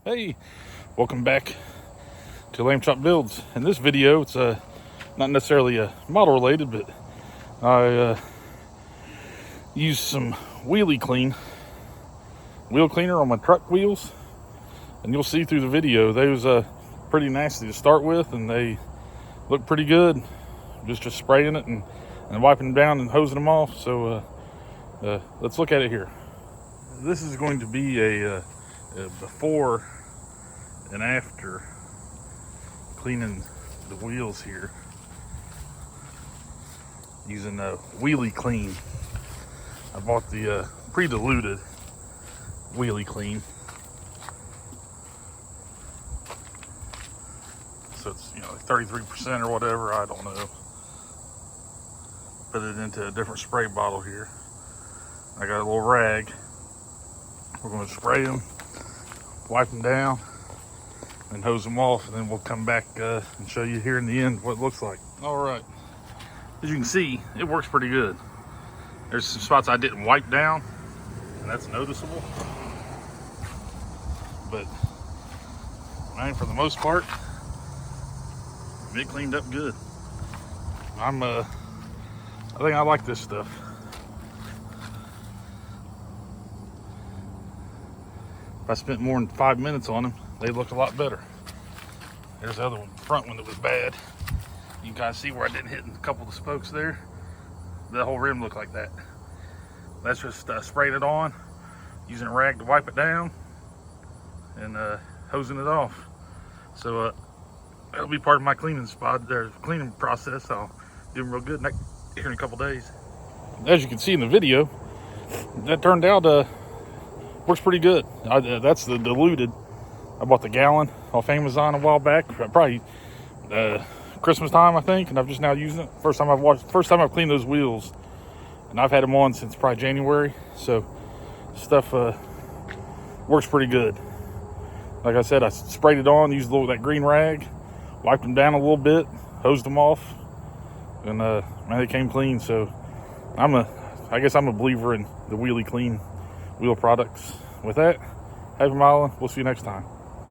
Hey, welcome back to Lamb Chop Builds. In this video, it's not necessarily model related, but I used some wheel cleaner on my truck wheels, and you'll see through the video those pretty nasty to start with, and they look pretty good. Just spraying it and wiping them down and hosing them off. So let's look at it here. This is going to be a before and after cleaning the wheels here using Wheelie Clean. I bought the pre-diluted Wheelie Clean, so it's 33% or whatever, I don't know. Put it into a different spray bottle here. I got a little rag. We're going to spray them, wipe them down, and hose them off, and then we'll come back and show you here in the end what it looks like. All right, as you can see, it works pretty good. There's some spots I didn't wipe down, and that's noticeable, but for the most part, it cleaned up good. I think I like this stuff. If I spent more than 5 minutes on them, they look a lot better. There's the other one, front one, that was bad. You can kind of see where I didn't hit a couple of the spokes there. The whole rim looked like that. That's just spraying it on, using a rag to wipe it down, and hosing it off. So that'll be part of my cleaning cleaning process. I'll do them real good here in a couple days. As you can see in the video, that turned out works pretty good. That's the diluted. I bought the gallon off Amazon a while back, probably Christmas time, I think, and I've just now using it. First time I've cleaned those wheels, and I've had them on since probably January. So stuff works pretty good. Like I said, I sprayed it on, used that green rag, wiped them down a little bit, hosed them off, and man, they came clean. So I guess I'm a believer in the Wheelie Clean wheel products. With that, happy miling. We'll see you next time.